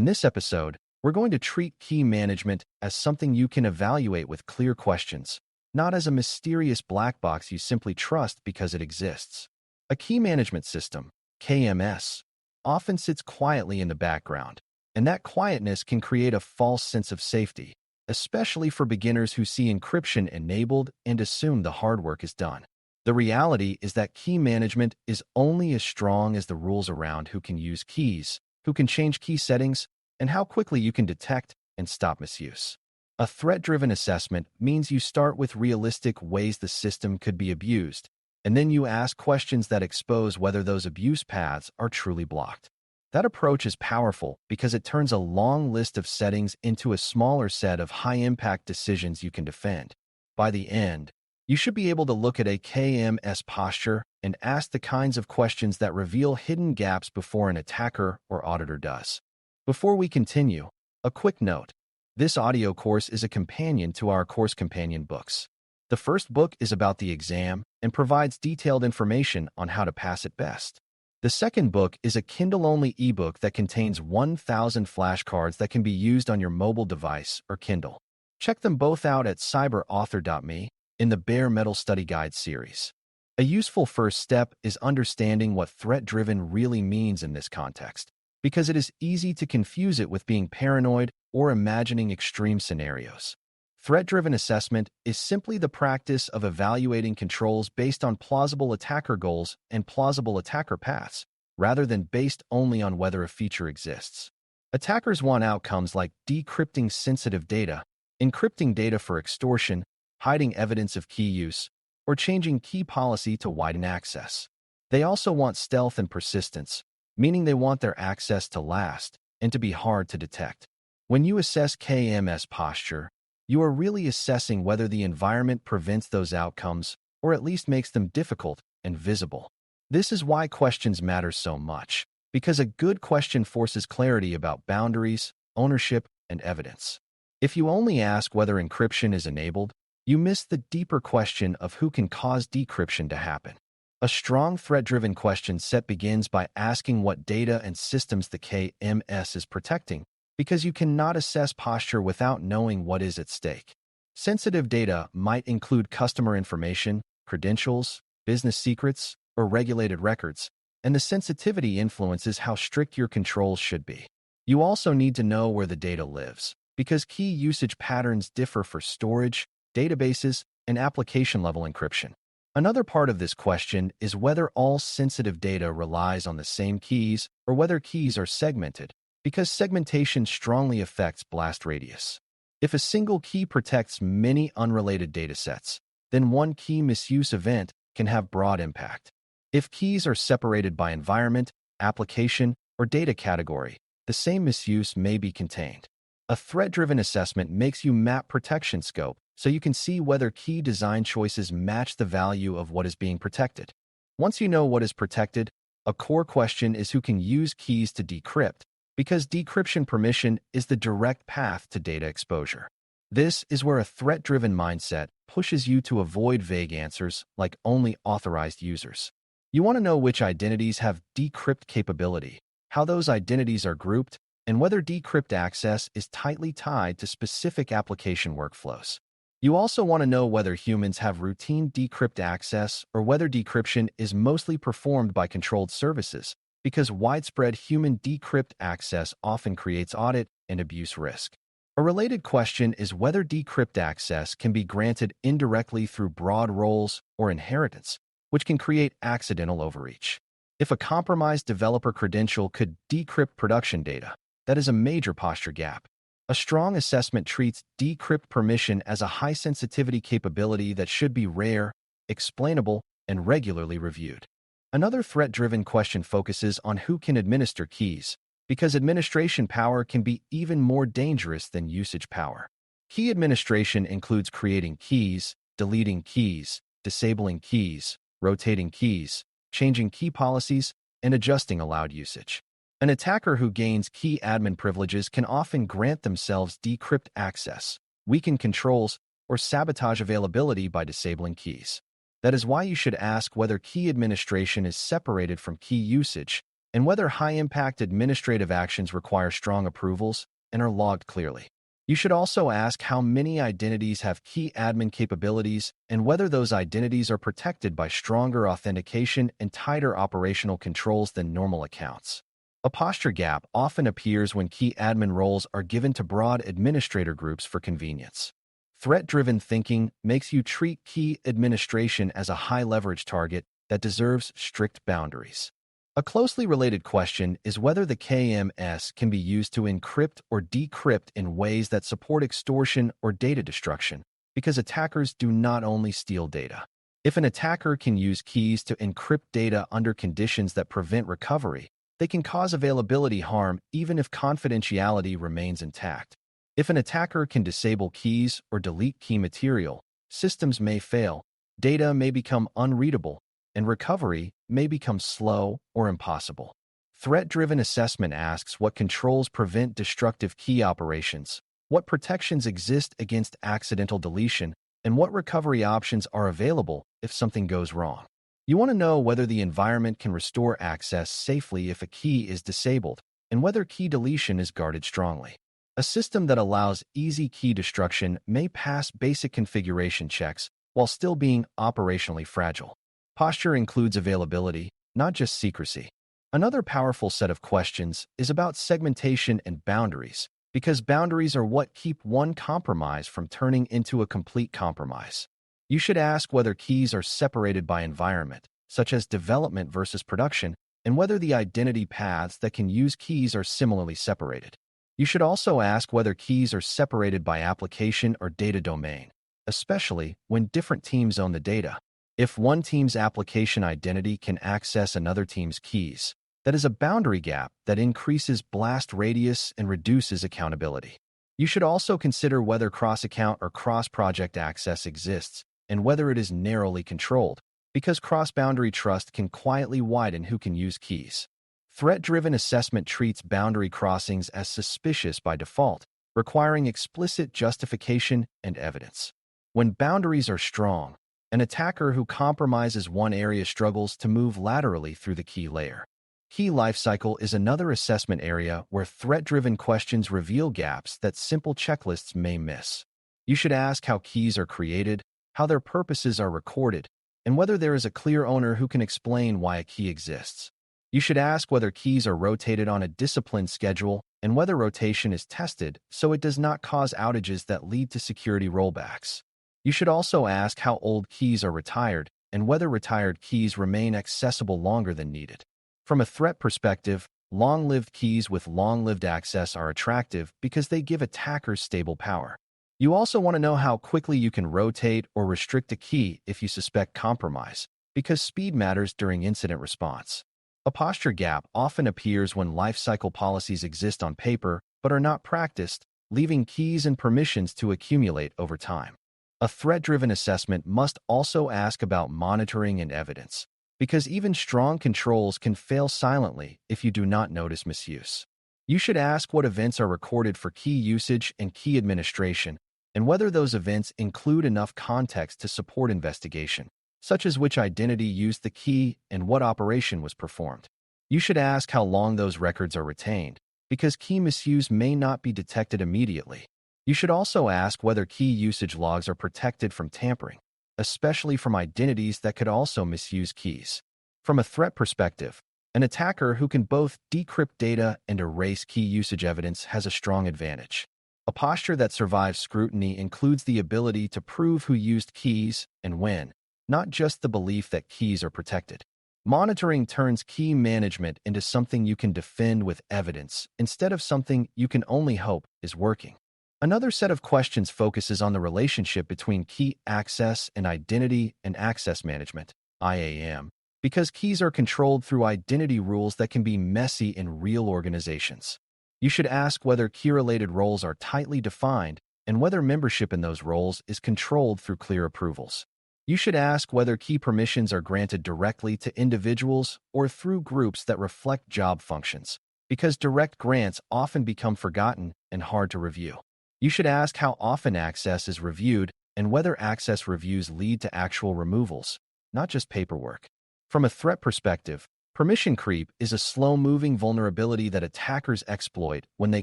In this episode, we're going to treat key management as something you can evaluate with clear questions, not as a mysterious black box you simply trust because it exists. A key management system, KMS, often sits quietly in the background, and that quietness can create a false sense of safety, especially for beginners who see encryption enabled and assume the hard work is done. The reality is that key management is only as strong as the rules around who can use keys, who can change key settings, and how quickly you can detect and stop misuse. A threat-driven assessment means you start with realistic ways the system could be abused, and then you ask questions that expose whether those abuse paths are truly blocked. That approach is powerful because it turns a long list of settings into a smaller set of high-impact decisions you can defend. By the end, you should be able to look at a KMS posture and ask the kinds of questions that reveal hidden gaps before an attacker or auditor does. Before we continue, a quick note. This audio course is a companion to our course companion books. The first book is about the exam and provides detailed information on how to pass it best. The second book is a Kindle-only ebook that contains 1,000 flashcards that can be used on your mobile device or Kindle. Check them both out at cyber.author.me in the Bare Metal Study Guide series. A useful first step is understanding what threat-driven really means in this context, because it is easy to confuse it with being paranoid or imagining extreme scenarios. Threat-driven assessment is simply the practice of evaluating controls based on plausible attacker goals and plausible attacker paths, rather than based only on whether a feature exists. Attackers want outcomes like decrypting sensitive data, encrypting data for extortion, hiding evidence of key use, or changing key policy to widen access. They also want stealth and persistence, meaning they want their access to last and to be hard to detect. When you assess KMS posture, you are really assessing whether the environment prevents those outcomes or at least makes them difficult and visible. This is why questions matter so much, because a good question forces clarity about boundaries, ownership, and evidence. If you only ask whether encryption is enabled, you miss the deeper question of who can cause decryption to happen. A strong threat-driven question set begins by asking what data and systems the KMS is protecting, because you cannot assess posture without knowing what is at stake. Sensitive data might include customer information, credentials, business secrets, or regulated records, and the sensitivity influences how strict your controls should be. You also need to know where the data lives, because key usage patterns differ for storage, databases, and application-level encryption. Another part of this question is whether all sensitive data relies on the same keys or whether keys are segmented, because segmentation strongly affects blast radius. If a single key protects many unrelated datasets, then one key misuse event can have broad impact. If keys are separated by environment, application, or data category, the same misuse may be contained. A threat-driven assessment makes you map protection scope so you can see whether key design choices match the value of what is being protected. Once you know what is protected, a core question is who can use keys to decrypt, because decryption permission is the direct path to data exposure. This is where a threat-driven mindset pushes you to avoid vague answers like only authorized users. You want to know which identities have decrypt capability, how those identities are grouped, and whether decrypt access is tightly tied to specific application workflows. You also want to know whether humans have routine decrypt access or whether decryption is mostly performed by controlled services, because widespread human decrypt access often creates audit and abuse risk. A related question is whether decrypt access can be granted indirectly through broad roles or inheritance, which can create accidental overreach. If a compromised developer credential could decrypt production data, that is a major posture gap. A strong assessment treats decrypt permission as a high-sensitivity capability that should be rare, explainable, and regularly reviewed. Another threat-driven question focuses on who can administer keys, because administration power can be even more dangerous than usage power. Key administration includes creating keys, deleting keys, disabling keys, rotating keys, changing key policies, and adjusting allowed usage. An attacker who gains key admin privileges can often grant themselves decrypt access, weaken controls, or sabotage availability by disabling keys. That is why you should ask whether key administration is separated from key usage, and whether high-impact administrative actions require strong approvals and are logged clearly. You should also ask how many identities have key admin capabilities and whether those identities are protected by stronger authentication and tighter operational controls than normal accounts. A posture gap often appears when key admin roles are given to broad administrator groups for convenience. Threat-driven thinking makes you treat key administration as a high-leverage target that deserves strict boundaries. A closely related question is whether the KMS can be used to encrypt or decrypt in ways that support extortion or data destruction, because attackers do not only steal data. If an attacker can use keys to encrypt data under conditions that prevent recovery, they can cause availability harm even if confidentiality remains intact. If an attacker can disable keys or delete key material, systems may fail, data may become unreadable, and recovery may become slow or impossible. Threat-driven assessment asks what controls prevent destructive key operations, what protections exist against accidental deletion, and what recovery options are available if something goes wrong. You want to know whether the environment can restore access safely if a key is disabled, and whether key deletion is guarded strongly. A system that allows easy key destruction may pass basic configuration checks while still being operationally fragile. Posture includes availability, not just secrecy. Another powerful set of questions is about segmentation and boundaries, because boundaries are what keep one compromise from turning into a complete compromise. You should ask whether keys are separated by environment, such as development versus production, and whether the identity paths that can use keys are similarly separated. You should also ask whether keys are separated by application or data domain, especially when different teams own the data. If one team's application identity can access another team's keys, that is a boundary gap that increases blast radius and reduces accountability. You should also consider whether cross-account or cross-project access exists and whether it is narrowly controlled, because cross-boundary trust can quietly widen who can use keys. Threat-driven assessment treats boundary crossings as suspicious by default, requiring explicit justification and evidence. When boundaries are strong, an attacker who compromises one area struggles to move laterally through the key layer. Key lifecycle is another assessment area where threat-driven questions reveal gaps that simple checklists may miss. You should ask how keys are created, how their purposes are recorded, and whether there is a clear owner who can explain why a key exists. You should ask whether keys are rotated on a disciplined schedule and whether rotation is tested so it does not cause outages that lead to security rollbacks. You should also ask how old keys are retired and whether retired keys remain accessible longer than needed. From a threat perspective, long-lived keys with long-lived access are attractive because they give attackers stable power. You also want to know how quickly you can rotate or restrict a key if you suspect compromise, because speed matters during incident response. A posture gap often appears when lifecycle policies exist on paper but are not practiced, leaving keys and permissions to accumulate over time. A threat-driven assessment must also ask about monitoring and evidence, because even strong controls can fail silently if you do not notice misuse. You should ask what events are recorded for key usage and key administration, and whether those events include enough context to support investigation, such as which identity used the key and what operation was performed. You should ask how long those records are retained, because key misuse may not be detected immediately. You should also ask whether key usage logs are protected from tampering, especially from identities that could also misuse keys. From a threat perspective, an attacker who can both decrypt data and erase key usage evidence has a strong advantage. A posture that survives scrutiny includes the ability to prove who used keys and when, not just the belief that keys are protected. Monitoring turns key management into something you can defend with evidence instead of something you can only hope is working. Another set of questions focuses on the relationship between key access and identity and access management, IAM, because keys are controlled through identity rules that can be messy in real organizations. You should ask whether key-related roles are tightly defined and whether membership in those roles is controlled through clear approvals. You should ask whether key permissions are granted directly to individuals or through groups that reflect job functions, because direct grants often become forgotten and hard to review. You should ask how often access is reviewed and whether access reviews lead to actual removals, not just paperwork. From a threat perspective, Permission creep is a slow-moving vulnerability that attackers exploit when they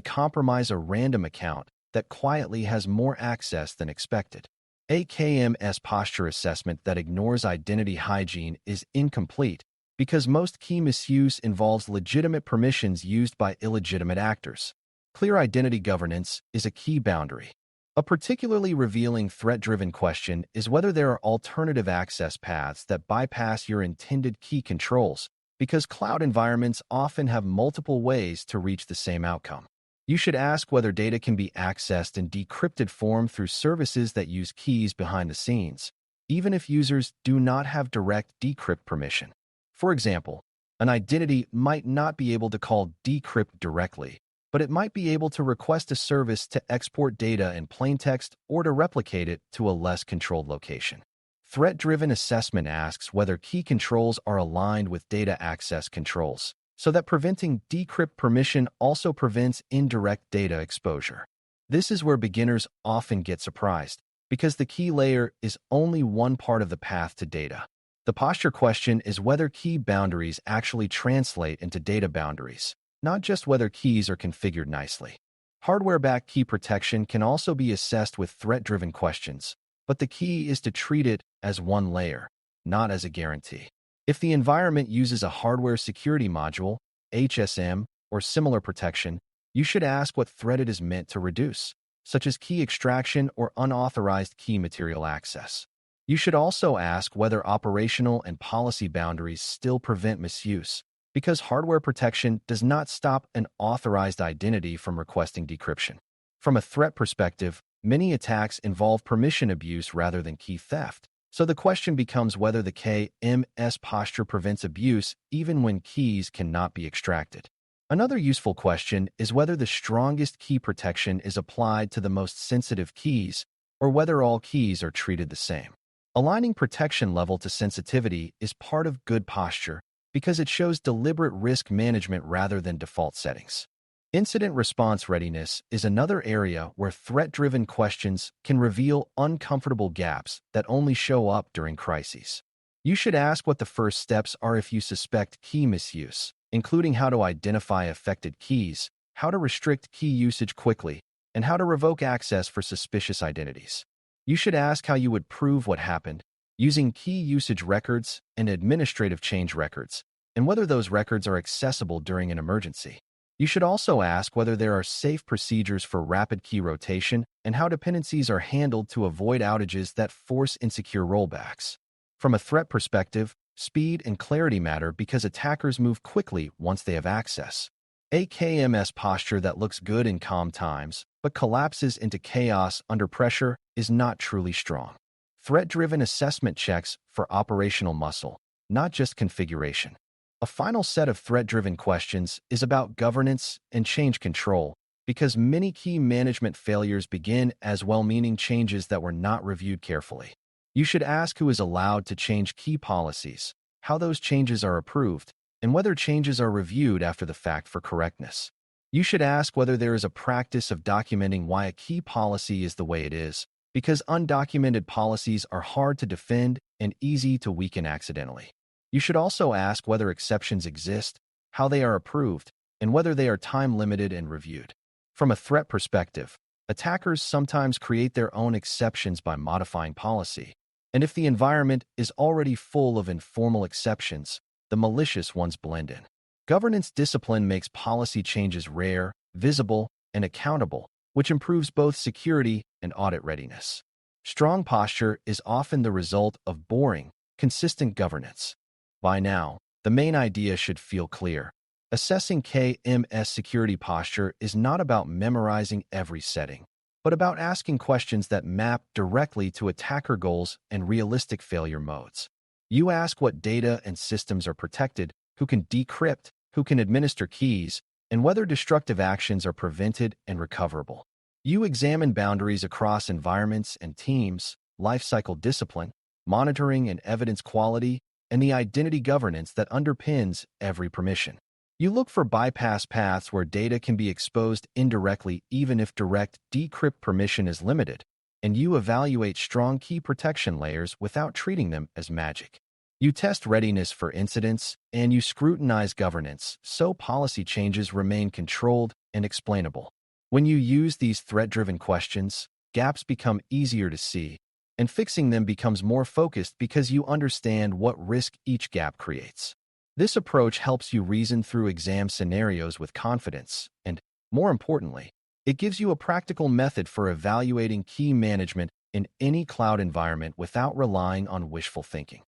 compromise a random account that quietly has more access than expected. A KMS posture assessment that ignores identity hygiene is incomplete because most key misuse involves legitimate permissions used by illegitimate actors. Clear identity governance is a key boundary. A particularly revealing threat-driven question is whether there are alternative access paths that bypass your intended key controls, because cloud environments often have multiple ways to reach the same outcome. You should ask whether data can be accessed in decrypted form through services that use keys behind the scenes, even if users do not have direct decrypt permission. For example, an identity might not be able to call decrypt directly, but it might be able to request a service to export data in plaintext or to replicate it to a less controlled location. Threat-driven assessment asks whether key controls are aligned with data access controls, so that preventing decrypt permission also prevents indirect data exposure. This is where beginners often get surprised, because the key layer is only one part of the path to data. The posture question is whether key boundaries actually translate into data boundaries, not just whether keys are configured nicely. Hardware-backed key protection can also be assessed with threat-driven questions, but the key is to treat it as one layer, not as a guarantee. If the environment uses a hardware security module, HSM, or similar protection, you should ask what threat it is meant to reduce, such as key extraction or unauthorized key material access. You should also ask whether operational and policy boundaries still prevent misuse, because hardware protection does not stop an authorized identity from requesting decryption. From a threat perspective, many attacks involve permission abuse rather than key theft, so the question becomes whether the KMS posture prevents abuse even when keys cannot be extracted. Another useful question is whether the strongest key protection is applied to the most sensitive keys, or whether all keys are treated the same. Aligning protection level to sensitivity is part of good posture because it shows deliberate risk management rather than default settings. Incident response readiness is another area where threat-driven questions can reveal uncomfortable gaps that only show up during crises. You should ask what the first steps are if you suspect key misuse, including how to identify affected keys, how to restrict key usage quickly, and how to revoke access for suspicious identities. You should ask how you would prove what happened, using key usage records and administrative change records, and whether those records are accessible during an emergency. You should also ask whether there are safe procedures for rapid key rotation and how dependencies are handled to avoid outages that force insecure rollbacks. From a threat perspective, speed and clarity matter because attackers move quickly once they have access. A KMS posture that looks good in calm times but collapses into chaos under pressure is not truly strong. Threat-driven assessment checks for operational muscle, not just configuration. A final set of threat-driven questions is about governance and change control, because many key management failures begin as well-meaning changes that were not reviewed carefully. You should ask who is allowed to change key policies, how those changes are approved, and whether changes are reviewed after the fact for correctness. You should ask whether there is a practice of documenting why a key policy is the way it is, because undocumented policies are hard to defend and easy to weaken accidentally. You should also ask whether exceptions exist, how they are approved, and whether they are time-limited and reviewed. From a threat perspective, attackers sometimes create their own exceptions by modifying policy, and if the environment is already full of informal exceptions, the malicious ones blend in. Governance discipline makes policy changes rare, visible, and accountable, which improves both security and audit readiness. Strong posture is often the result of boring, consistent governance. By now, the main idea should feel clear. Assessing KMS security posture is not about memorizing every setting, but about asking questions that map directly to attacker goals and realistic failure modes. You ask what data and systems are protected, who can decrypt, who can administer keys, and whether destructive actions are prevented and recoverable. You examine boundaries across environments and teams, lifecycle discipline, monitoring and evidence quality, and the identity governance that underpins every permission. You look for bypass paths where data can be exposed indirectly even if direct decrypt permission is limited, and you evaluate strong key protection layers without treating them as magic. You test readiness for incidents, and you scrutinize governance, so policy changes remain controlled and explainable. When you use these threat-driven questions, gaps become easier to see, and fixing them becomes more focused because you understand what risk each gap creates. This approach helps you reason through exam scenarios with confidence, and, more importantly, it gives you a practical method for evaluating key management in any cloud environment without relying on wishful thinking.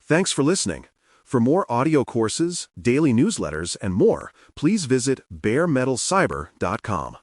Thanks for listening. For more audio courses, daily newsletters, and more, please visit baremetalcyber.com.